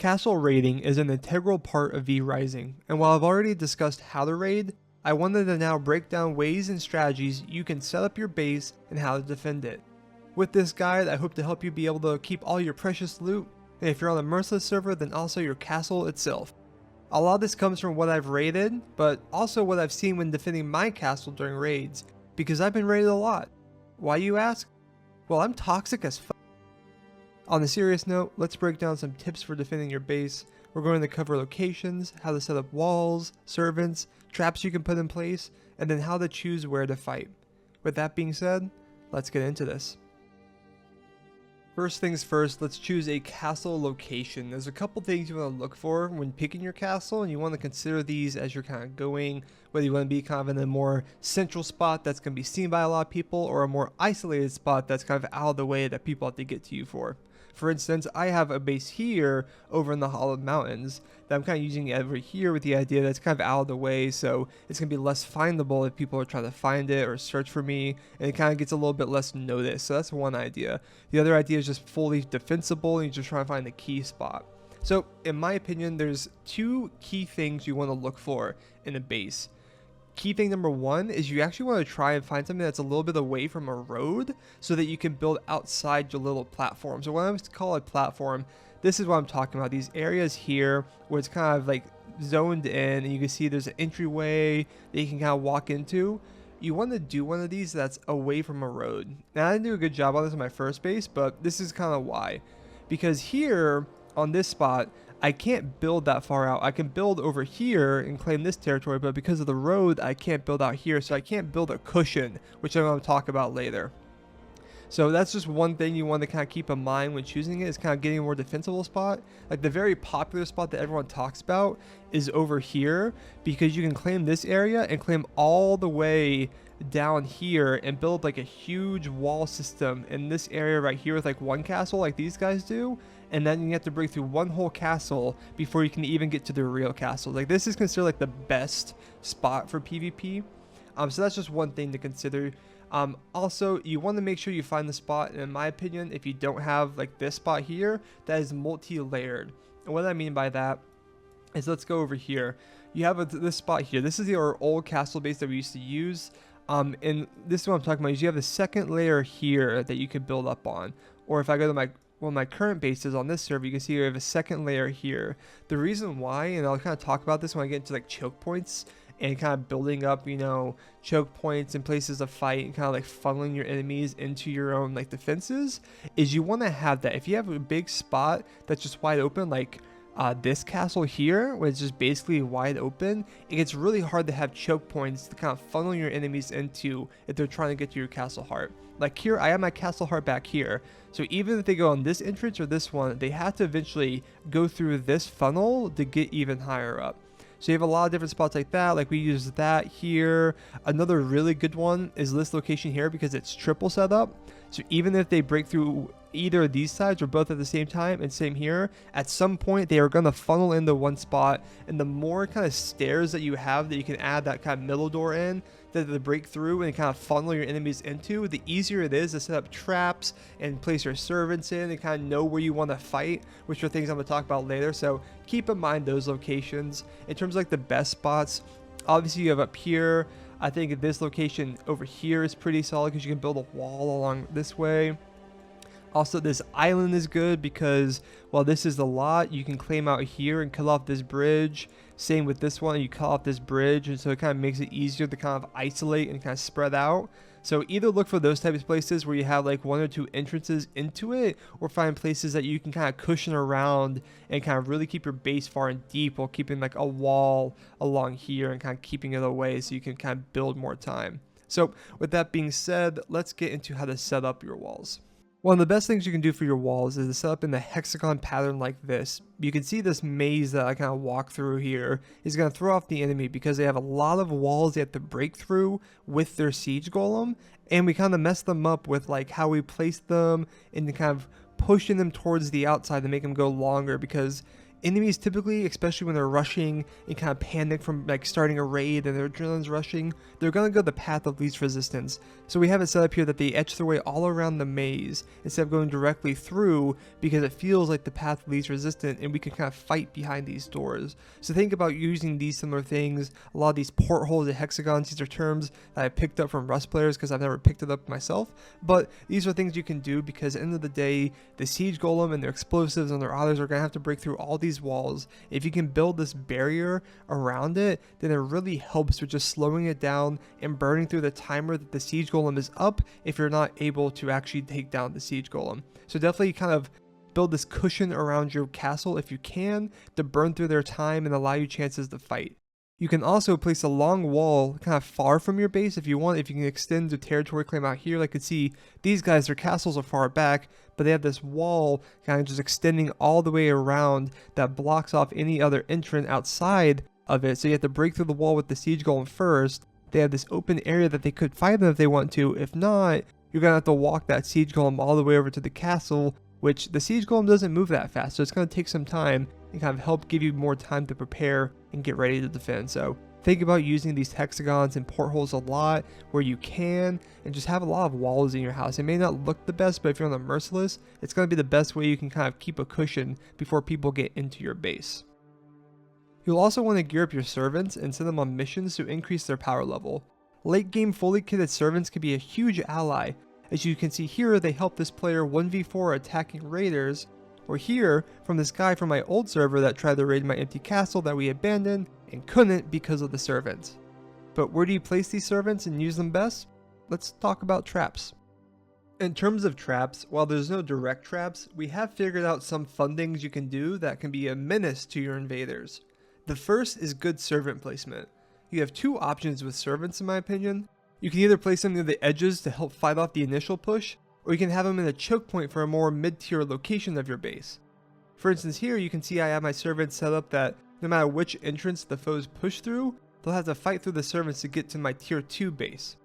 Castle raiding is an integral part of V Rising, and while I've already discussed how to raid, I wanted to now break down ways and strategies you can set up your base and how to defend it. With this guide, I hope to help you be able to keep all your precious loot, and if you're on a merciless server, then also your castle itself. A lot of this comes from what I've raided, but also what I've seen when defending my castle during raids, because I've been raided a lot. Why, you ask? Well, I'm toxic as fuck. On a serious note, let's break down some tips for defending your base. We're going to cover locations, how to set up walls, servants, traps you can put in place, and then how to choose where to fight. With that being said, let's get into this. First things first, let's choose a castle location. There's a couple things you want to look for when picking your castle, and you want to consider these as you're kind of going, whether you want to be kind of in a more central spot that's going to be seen by a lot of people, or a more isolated spot that's kind of out of the way that people have to get to you for. For instance, I have a base here over in the Hollowed Mountains that I'm kind of using over here with the idea that it's kind of out of the way, so it's going to be less findable if people are trying to find it or search for me, and it kind of gets a little bit less noticed. So that's one idea. The other idea is just fully defensible, and you just try to find the key spot. So in my opinion, there's two key things you want to look for in a base. Key thing number one is you actually want to try and find something that's a little bit away from a road so that you can build outside your little platform. So when I call a platform, this is what I'm talking about. These areas here where it's kind of like zoned in, and you can see there's an entryway that you can kind of walk into. You want to do one of these that's away from a road. Now, I didn't do a good job on this on my first base, but this is kind of why. Because here on this spot, I can't build that far out. I can build over here and claim this territory, but because of the road, I can't build out here, so I can't build a cushion, which I'm going to talk about later. So that's just one thing you want to kind of keep in mind when choosing it, is kind of getting a more defensible spot. Like the very popular spot that everyone talks about is over here, because you can claim this area and claim all the way down here and build like a huge wall system in this area right here with like one castle like these guys do, and then you have to break through one whole castle before you can even get to the real castle. Like this is considered like the best spot for PvP. So that's just one thing to consider. Also, you want to make sure you find the spot, and in my opinion, if you don't have like this spot here, that is multi-layered. And what I mean by that is, let's go over here. You have this spot here. This is our old castle base that we used to use. And this is what I'm talking about, is you have the second layer here that you can build up on. Or if I go to my current bases on this server, you can see we have a second layer here. The reason why, and I'll kind of talk about this when I get into like choke points and kind of building up, you know, choke points and places to fight and kind of like funneling your enemies into your own like defenses, is you want to have that. If you have a big spot that's just wide open, like this castle here, where it's just basically wide open, it gets really hard to have choke points to kind of funnel your enemies into if they're trying to get to your castle heart. Like here, I have my castle heart back here, so even if they go on this entrance or this one, they have to eventually go through this funnel to get even higher up. So you have a lot of different spots like that. Like we use that here. Another really good one is this location here, because it's triple setup. So even if they break through either of these sides or both at the same time, and same here, at some point they are going to funnel into one spot, and the more kind of stairs that you have that you can add that kind of middle door in that they break through and kind of funnel your enemies into, the easier it is to set up traps and place your servants in and kind of know where you want to fight, which are things I'm going to talk about later. So keep in mind those locations. In terms of like the best spots, obviously you have up here. I think this location over here is pretty solid because you can build a wall along this way. Also, this island is good because while this is a lot, you can claim out here and cut off this bridge. Same with this one, you cut off this bridge, and so it kind of makes it easier to kind of isolate and kind of spread out. So either look for those types of places where you have like one or two entrances into it, or find places that you can kind of cushion around and kind of really keep your base far and deep while keeping like a wall along here and kind of keeping it away so you can kind of build more time. So with that being said, let's get into how to set up your walls. One of the best things you can do for your walls is to set up in the hexagon pattern like this. You can see this maze that I kind of walk through here is going to throw off the enemy because they have a lot of walls they have to break through with their siege golem, and we kind of mess them up with like how we place them and kind of pushing them towards the outside to make them go longer, because Enemies typically, especially when they're rushing and kind of panic from like starting a raid and their adrenaline's rushing, they're going to go the path of least resistance. So we have it set up here that they etch their way all around the maze instead of going directly through, because it feels like the path of least resistance and we can kind of fight behind these doors. So think about using these similar things. A lot of these portholes and hexagons, these are terms that I picked up from Rust players because I've never picked it up myself, but these are things you can do because at the end of the day, the siege golem and their explosives and their others are going to have to break through all these walls. If you can build this barrier around it, then it really helps with just slowing it down and burning through the timer that the siege golem is up if you're not able to actually take down the siege golem. So definitely kind of build this cushion around your castle if you can to burn through their time and allow you chances to fight. You can also place a long wall kind of far from your base if you want. If you can extend the territory claim out here, like you can see these guys, their castles are far back, but they have this wall kind of just extending all the way around that blocks off any other entrant outside of it. So you have to break through the wall with the siege golem first. They have this open area that they could fight them if they want to. If not, you're going to have to walk that siege golem all the way over to the castle, which the siege golem doesn't move that fast. So it's going to take some time and kind of help give you more time to prepare and get ready to defend. So think about using these hexagons and portholes a lot where you can, and just have a lot of walls in your house. It may not look the best, but if you're on the merciless, it's going to be the best way you can kind of keep a cushion before people get into your base. You'll also want to gear up your servants and send them on missions to increase their power level. Late game fully kitted servants can be a huge ally. As you can see here, they help this player 1v4 attacking raiders, or here, from this guy from my old server that tried to raid my empty castle that we abandoned and couldn't because of the servants. But where do you place these servants and use them best? Let's talk about traps. In terms of traps, while there's no direct traps, we have figured out some fun things you can do that can be a menace to your invaders. The first is good servant placement. You have two options with servants in my opinion. You can either place them near the edges to help fight off the initial push, or you can have them in a choke point for a more mid-tier location of your base. For instance here, you can see I have my servants set up that no matter which entrance the foes push through, they'll have to fight through the servants to get to my tier 2 base.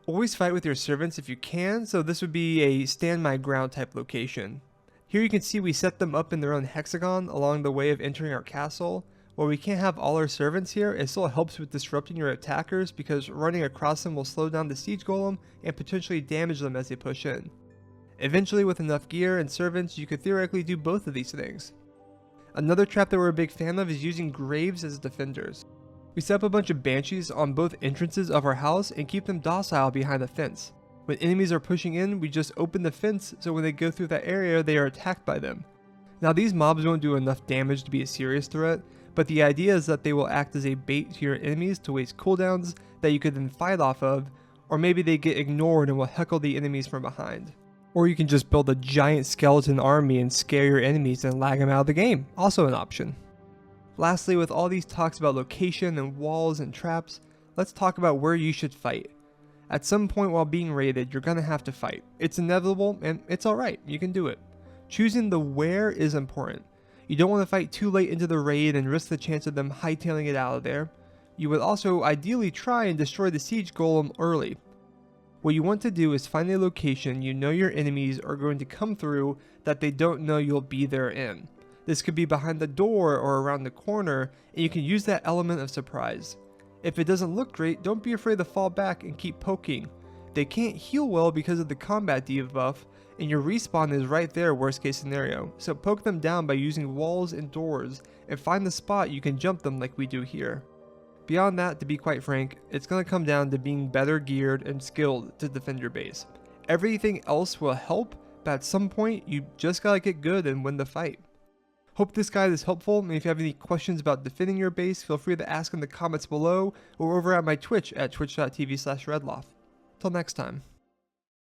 Always fight with your servants if you can, so this would be a stand my ground type location. Here you can see we set them up in their own hexagon along the way of entering our castle. While we can't have all our servants here, it still helps with disrupting your attackers because running across them will slow down the siege golem and potentially damage them as they push in. Eventually, with enough gear and servants, you could theoretically do both of these things. Another trap that we're a big fan of is using graves as defenders. We set up a bunch of banshees on both entrances of our house and keep them docile behind the fence. When enemies are pushing in, we just open the fence so when they go through that area, they are attacked by them. Now these mobs won't do enough damage to be a serious threat, but the idea is that they will act as a bait to your enemies to waste cooldowns that you could then fight off of, or maybe they get ignored and will heckle the enemies from behind. Or you can just build a giant skeleton army and scare your enemies and lag them out of the game, also an option. Lastly, with all these talks about location and walls and traps, let's talk about where you should fight. At some point while being raided, you're gonna have to fight. It's inevitable and it's alright, you can do it. Choosing the where is important. You don't want to fight too late into the raid and risk the chance of them hightailing it out of there. You would also ideally try and destroy the siege golem early. What you want to do is find a location you know your enemies are going to come through that they don't know you'll be there in. This could be behind the door or around the corner, and you can use that element of surprise. If it doesn't look great, don't be afraid to fall back and keep poking. They can't heal well because of the combat debuff, and your respawn is right there worst case scenario, so poke them down by using walls and doors, and find the spot you can jump them like we do here. Beyond that, to be quite frank, it's going to come down to being better geared and skilled to defend your base. Everything else will help, but at some point you just gotta get good and win the fight. Hope this guide is helpful, and if you have any questions about defending your base, feel free to ask in the comments below or over at my Twitch at twitch.tv/redlaf. Till next time.